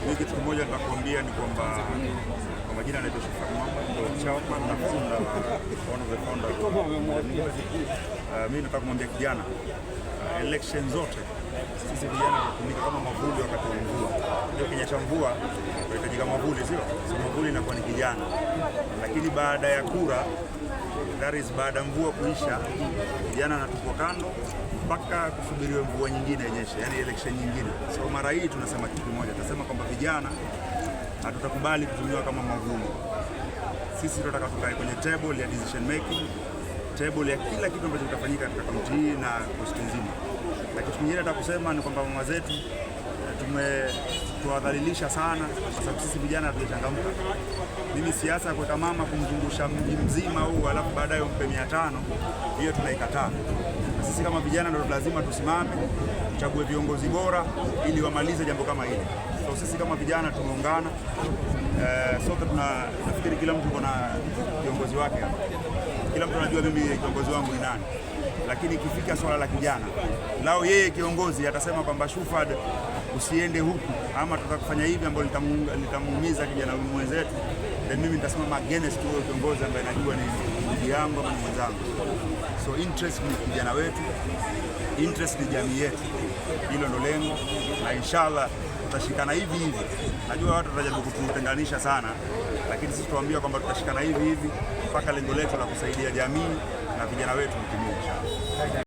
Mimi kitu kimoja nitakwambia ni kwamba kwa majina anaitwa Shafaq Mohamed, ndio chairman na founder wa one of the founders. Mimi nataka kumwambia kijana, election zote sisi vijana tunatumika kama mavuli wakati wa mvua. Ndio kinyesha mvua tunahitajika mavuli, sio? So mavuli inakuwa ni kijana. Lakini baada ya kura, that is baada mvua kuisha, vijana anatupwa kando mpaka kusubiriwa mvua nyingine yenyeshe, yani election nyingine. So mara hii tunasema kitu kimoja, tunasema kwamba vijana hatutakubali kutumiwa kama mavuli. Sisi tunataka tukae kwenye table ya decision making, table ya kila kitu ambacho kitafanyika katika kaunti hii na coast nzima. Na kitu kingine nataka kusema ni kwamba mama zetu tuwadhalilisha sana kwa sababu sisi vijana hatujachangamka. Mimi siasa ya kuweka mama kumzungusha mji mzima huu alafu baadaye umpe 500, hiyo tunaikataa. Na sisi kama vijana ndio lazima tusimame, tuchague viongozi bora ili wamalize jambo kama hili. So sisi kama vijana tumeungana, sote tunafikiri kila mtu kuna kiongozi wake hapa. Kila mtu anajua mimi kiongozi wangu ni nani. Lakini ikifika swala la kijana, lao yeye kiongozi atasema kwamba Shufad usiende huku ama tutakufanya hivi ambapo litamuumiza kijana mwenzetu, then mimi nitasimama against huyo kiongozi ambaye najua ni ndugu yangu ama mwenzangu. So interest ni kijana wetu, interest ni jamii yetu. Hilo ndo lengo na inshallah tutashikana hivi hivi. Najua watu watajaribu kututenganisha sana, lakini sisi tuambia kwamba tutashikana hivi hivi mpaka lengo letu la kusaidia jamii na vijana wetu litimie inshallah.